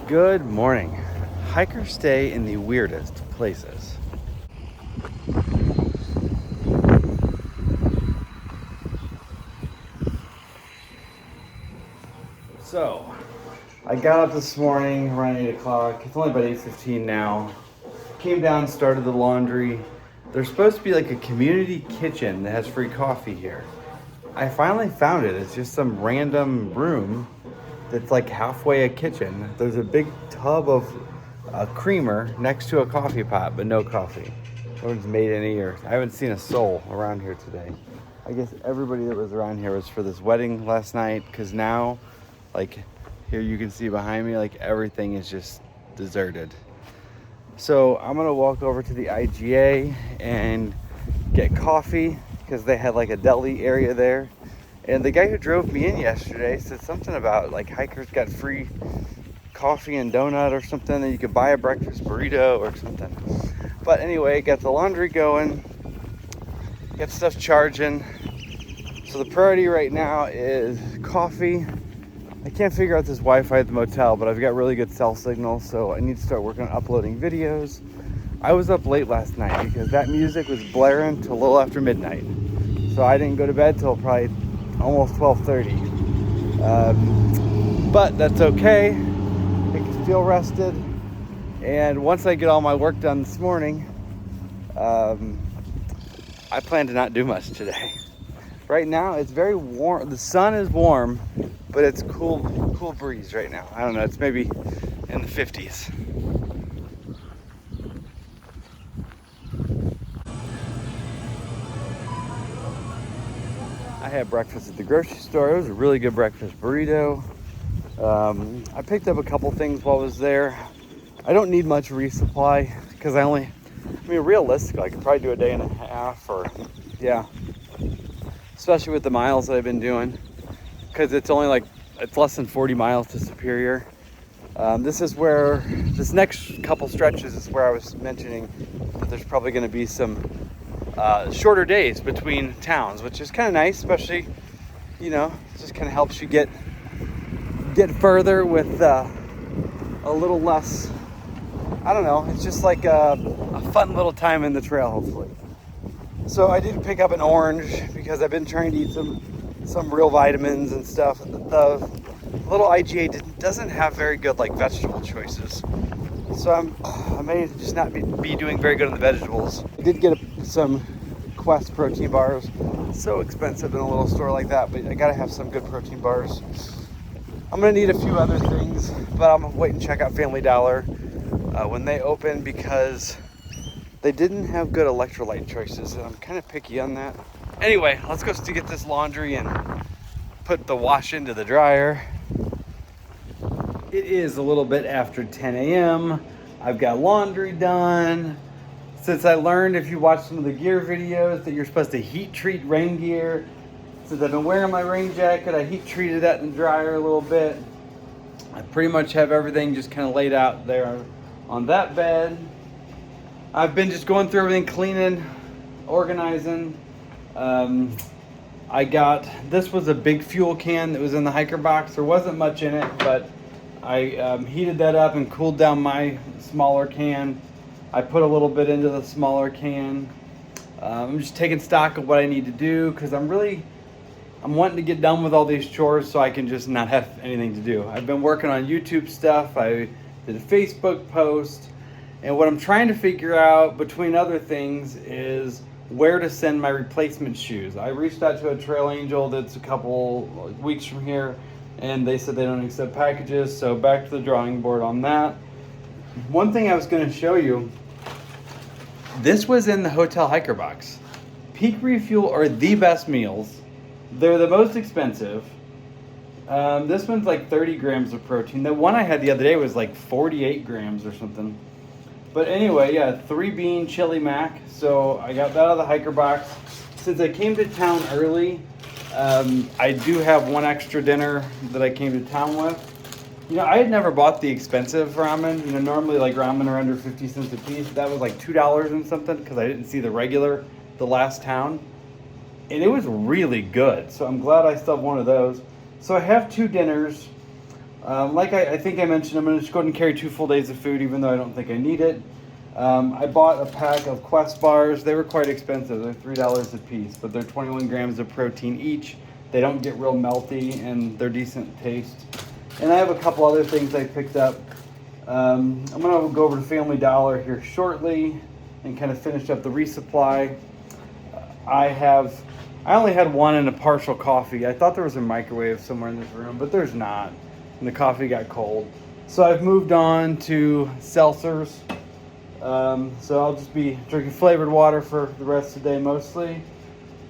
Good morning. Hikers stay in the weirdest places. So, I got up this morning around 8 o'clock. It's only about 8:15 now. Came down, started the laundry. There's supposed to be like a community kitchen that has free coffee here. I finally found it. It's just some random room that's like halfway a kitchen. There's a big tub of creamer next to a coffee pot, but no coffee. No one's made any, or I haven't seen a soul around here today. I guess everybody that was around here was for this wedding last night, because now, like here you can see behind me, like everything is just deserted. So I'm gonna walk over to the IGA and get coffee, because they had like a deli area there. And the guy who drove me in yesterday said something about like hikers got free coffee and donut or something, and you could buy a breakfast burrito or something. But anyway, got the laundry going, got stuff charging. So the priority right now is coffee. I can't figure out this Wi-Fi at the motel, but I've got really good cell signal, so I need to start working on uploading videos. I was up late last night because that music was blaring till a little after midnight. So I didn't go to bed till probably almost 12:30. But that's okay. I can feel rested. And once I get all my work done this morning, I plan to not do much today. Right now it's very warm. The sun is warm, but it's cool breeze right now. I don't know, it's maybe in the 50s. I had breakfast at the grocery store. It was a really good breakfast burrito. I picked up a couple things while I was there. I don't need much resupply because realistically, I could probably do a day and a half, or yeah. Especially with the miles that I've been doing, because it's less than 40 miles to Superior. This next couple stretches is where I was mentioning that there's probably going to be some shorter days between towns, which is kind of nice, especially, it just kind of helps you get further with a little less, I don't know, it's just like a fun little time in the trail, hopefully. So I did pick up an orange because I've been trying to eat some real vitamins and stuff. The little IGA doesn't have very good like vegetable choices, so I may just not be doing very good on the vegetables. I did get some Quest protein bars. So expensive in a little store like that, but I gotta have some good protein bars. I'm gonna need a few other things, but I'm gonna wait and check out Family Dollar when they open, because they didn't have good electrolyte choices, and I'm kind of picky on that. Anyway, let's go get this laundry and put the wash into the dryer. It is a little bit after 10 a.m. I've got laundry done. Since I learned, if you watch some of the gear videos, that you're supposed to heat treat rain gear, since I've been wearing my rain jacket, I heat treated that in the dryer a little bit. I pretty much have everything just kind of laid out there on that bed. I've been just going through everything, cleaning, organizing. This was a big fuel can that was in the hiker box. There wasn't much in it, but I heated that up and cooled down my smaller can. I put a little bit into the smaller can. I'm just taking stock of what I need to do, because I'm wanting to get done with all these chores so I can just not have anything to do. I've been working on YouTube stuff. I did a Facebook post. And what I'm trying to figure out, between other things, is where to send my replacement shoes. I reached out to a Trail Angel that's a couple weeks from here, and they said they don't accept packages, so back to the drawing board on that. One thing I was going to show you, this was in the hotel hiker box. Peak Refuel are the best meals. They're the most expensive. This one's like 30 grams of protein. The one I had the other day was like 48 grams or something. But anyway, yeah, 3-bean chili mac. So I got that out of the hiker box. Since I came to town early, I do have one extra dinner that I came to town with. I had never bought the expensive ramen. Normally like ramen are under 50 cents a piece. That was like $2 and something, because I didn't see the regular the last town. And it was really good. So I'm glad I still have one of those. So I have two dinners. Like I think I mentioned, I'm going to just go ahead and carry 2 full days of food, even though I don't think I need it. I bought a pack of Quest bars. They were quite expensive. They're $3 a piece, but they're 21 grams of protein each. They don't get real melty, and they're decent taste. And I have a couple other things I picked up. I'm going to go over to Family Dollar here shortly and kind of finish up the resupply. I only had one and a partial coffee. I thought there was a microwave somewhere in this room, but there's not. And the coffee got cold. So I've moved on to seltzers. So I'll just be drinking flavored water for the rest of the day mostly.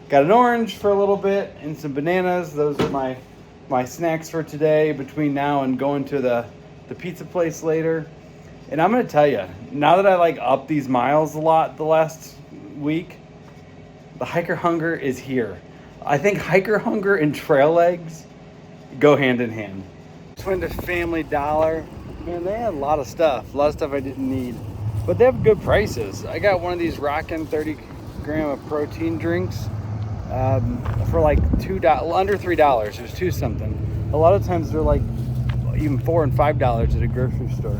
Got an orange for a little bit and some bananas. Those are my snacks for today between now and going to the pizza place later. And I'm going to tell you, now that I like up these miles a lot the last week, the hiker hunger is here. I think hiker hunger and trail legs go hand in hand. Just went to Family Dollar. Man, they had a lot of stuff I didn't need. But they have good prices. I got one of these rockin' 30 gram of protein drinks for like under $3. It was $2 something. A lot of times they're like even $4 and $5 at a grocery store.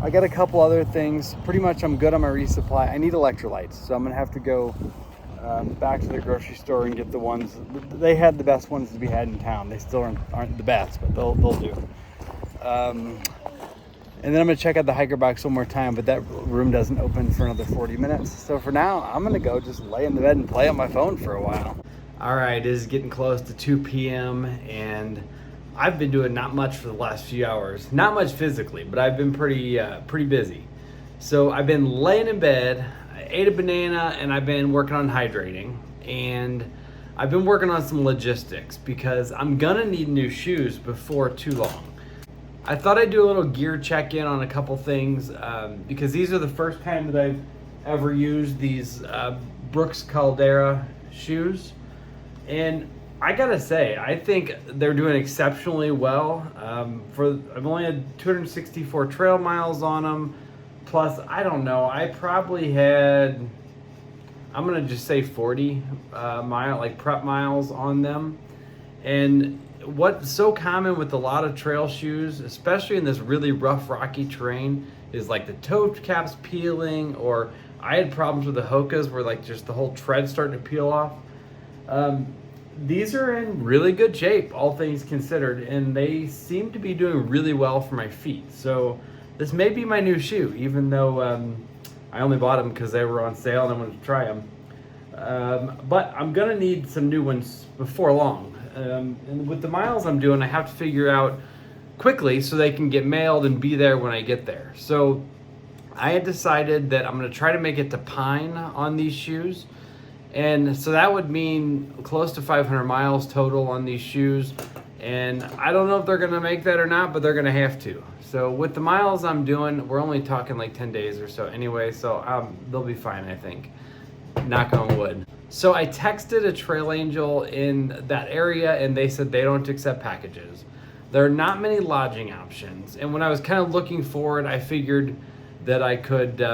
I got a couple other things. Pretty much I'm good on my resupply. I need electrolytes, so I'm gonna have to go back to the grocery store and get the ones. They had the best ones to be had in town. They still aren't the best, but they'll do. And then I'm gonna check out the hiker box one more time, but that room doesn't open for another 40 minutes. So for now, I'm gonna go just lay in the bed and play on my phone for a while. All right, it is getting close to 2 p.m. and I've been doing not much for the last few hours. Not much physically, but I've been pretty busy. So I've been laying in bed, I ate a banana, and I've been working on hydrating. And I've been working on some logistics because I'm gonna need new shoes before too long. I thought I'd do a little gear check-in on a couple things because these are the first time that I've ever used these Brooks Caldera shoes. And I gotta say, I think they're doing exceptionally well. I've only had 264 trail miles on them. Plus, I don't know, I probably had, I'm gonna just say 40 prep miles on them. And what's so common with a lot of trail shoes, especially in this really rough, rocky terrain, is like the toe caps peeling, or I had problems with the Hokas where like just the whole tread starting to peel off. These are in really good shape, all things considered, and they seem to be doing really well for my feet. So this may be my new shoe, even though I only bought them because they were on sale and I wanted to try them. But I'm gonna need some new ones before long. And with the miles I'm doing, I have to figure out quickly so they can get mailed and be there when I get there. So I had decided that I'm gonna try to make it to Pine on these shoes. And so that would mean close to 500 miles total on these shoes. And I don't know if they're gonna make that or not, but they're gonna have to. So with the miles I'm doing, we're only talking like 10 days or so anyway, so they'll be fine, I think. Knock on wood. So I texted a Trail Angel in that area and they said they don't accept packages. There are not many lodging options. And when I was kind of looking forward, I figured that I could,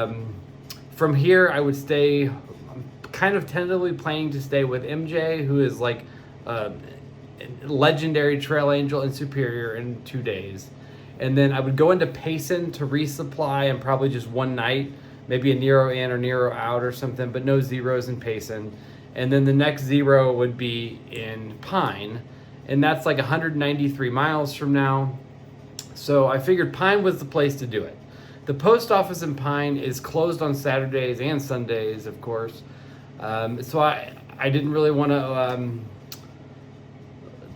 from here I would stay, I'm kind of tentatively planning to stay with MJ, who is like a legendary Trail Angel in Superior in 2 days. And then I would go into Payson to resupply and probably just one night, maybe a Nero in or Nero out or something, but no zeros in Payson. And then the next zero would be in Pine, and that's like 193 miles from now. So I figured Pine was the place to do it. The post office in Pine is closed on Saturdays and Sundays, of course. So I didn't really want to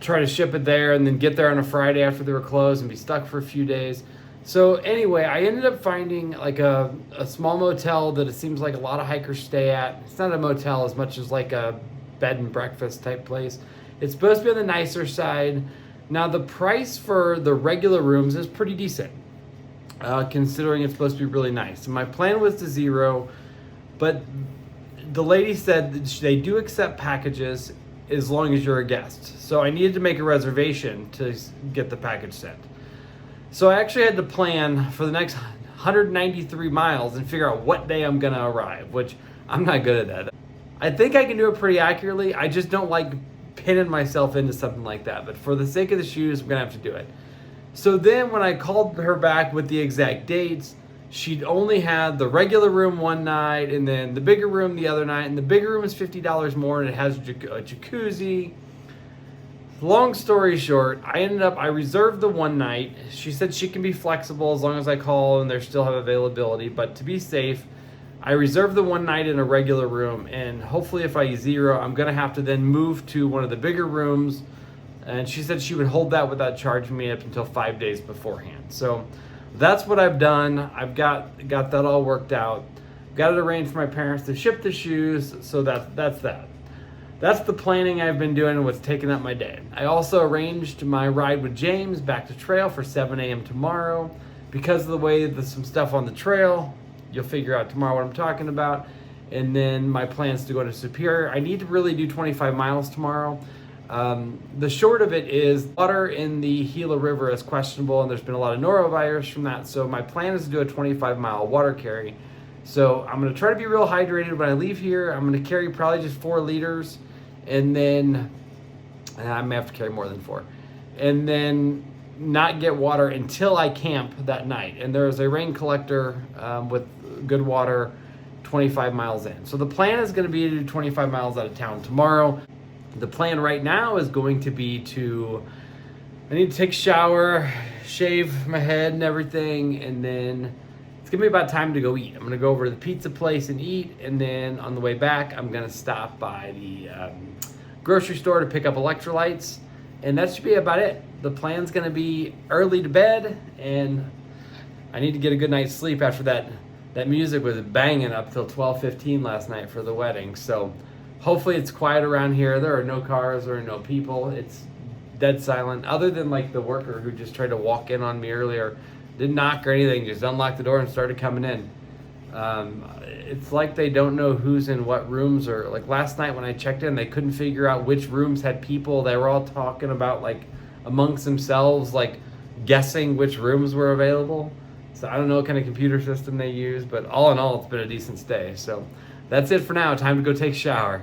try to ship it there and then get there on a Friday after they were closed and be stuck for a few days. So anyway, I ended up finding like a small motel that it seems like a lot of hikers stay at. It's not a motel as much as like a bed and breakfast type place. It's supposed to be on the nicer side. Now the price for the regular rooms is pretty decent, considering it's supposed to be really nice. And my plan was to zero, but the lady said that they do accept packages as long as you're a guest. So I needed to make a reservation to get the package sent. So I actually had to plan for the next 193 miles and figure out what day I'm gonna arrive, which I'm not good at that. I think I can do it pretty accurately. I just don't like pinning myself into something like that. But for the sake of the shoes, I'm gonna have to do it. So then when I called her back with the exact dates, she'd only had the regular room one night and then the bigger room the other night. And the bigger room is $50 more and it has a jacuzzi. Long story short, I reserved the one night. She said she can be flexible as long as I call and they still have availability. But to be safe, I reserved the one night in a regular room. And hopefully if I zero, I'm going to have to then move to one of the bigger rooms. And she said she would hold that without charging me up until 5 days beforehand. So that's what I've done. I've got that all worked out. Got it arranged for my parents to ship the shoes. So that's that. That's the planning I've been doing and what's taking up my day. I also arranged my ride with James back to trail for 7 a.m. tomorrow. Because of the way there's some stuff on the trail, you'll figure out tomorrow what I'm talking about. And then my plans to go to Superior. I need to really do 25 miles tomorrow. The short of it is water in the Gila River is questionable and there's been a lot of norovirus from that. So my plan is to do a 25-mile water carry. So I'm going to try to be real hydrated when I leave here. I'm going to carry probably just 4 liters. And then I may have to carry more than 4, and then not get water until I camp that night. And there's a rain collector with good water 25 miles in. So the plan is going to be to do 25 miles out of town tomorrow. The plan right now is going to be I need to take a shower, shave my head and everything, and then it's gonna be about time to go eat. I'm gonna go over to the pizza place and eat, and then on the way back, I'm gonna stop by the grocery store to pick up electrolytes, and that should be about it. The plan's gonna be early to bed, and I need to get a good night's sleep after that music was banging up till 12:15 last night for the wedding. So hopefully it's quiet around here. There are no cars, there are no people. It's dead silent, other than like the worker who just tried to walk in on me earlier. Didn't knock or anything, just unlocked the door and started coming in. It's like they don't know who's in what rooms, or like last night when I checked in, they couldn't figure out which rooms had people. They were all talking about like amongst themselves, like guessing which rooms were available. So I don't know what kind of computer system they use, but all in all, it's been a decent stay. So that's it for now. Time to go take a shower.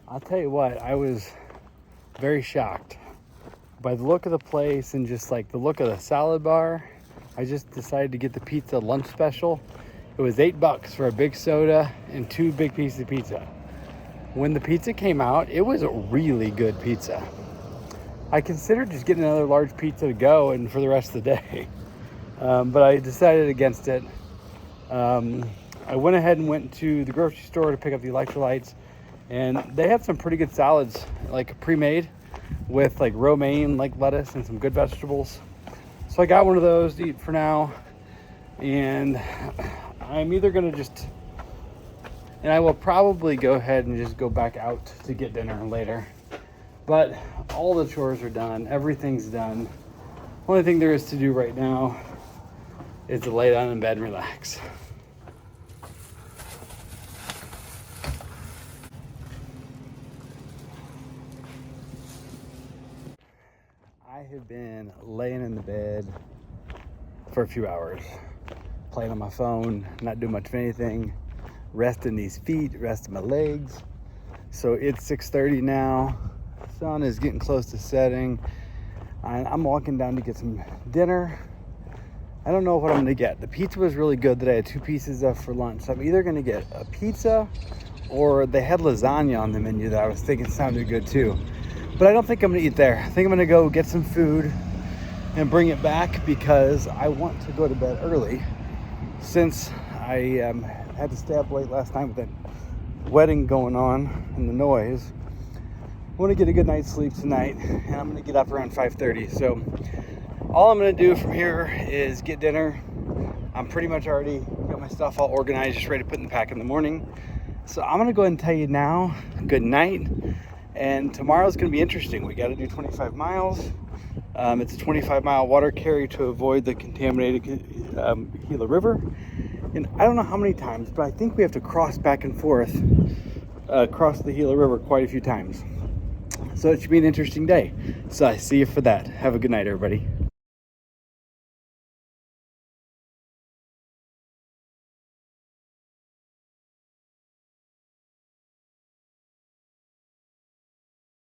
I'll tell you what, I was very shocked by the look of the place and just like the look of the salad bar. I just decided to get the pizza lunch special. It was $8 for a big soda and 2 big pieces of pizza. When the pizza came out, it was a really good pizza. I considered just getting another large pizza to go and for the rest of the day, but I decided against it. I went ahead and went to the grocery store to pick up the electrolytes. And they had some pretty good salads, like pre-made with like romaine, like lettuce and some good vegetables. So I got one of those to eat for now. And I'm either going to and I will probably go ahead and just go back out to get dinner later. But all the chores are done. Everything's done. Only thing there is to do right now is to lay down in bed and relax. I have been laying in the bed for a few hours, playing on my phone, not doing much of anything, resting these feet, resting my legs. So it's 6:30 now. Sun is getting close to setting. I'm walking down to get some dinner. I don't know what I'm gonna get. The pizza was really good that I had 2 pieces of for lunch. So I'm either gonna get a pizza or they had lasagna on the menu that I was thinking sounded good too. But I don't think I'm gonna eat there. I think I'm gonna go get some food and bring it back because I want to go to bed early since I had to stay up late last night with that wedding going on and the noise. I want to get a good night's sleep tonight, and I'm going to get up around 5:30. So all I'm going to do from here is get dinner. I'm pretty much already got my stuff all organized, just ready to put in the pack in the morning. So I'm going to go ahead and tell you now, good night. And tomorrow's going to be interesting. We got to do 25 miles. It's a 25-mile water carry to avoid the contaminated Gila River. And I don't know how many times, but I think we have to cross back and forth across the Gila River quite a few times. So it should be an interesting day. So I see you for that. Have a good night, everybody.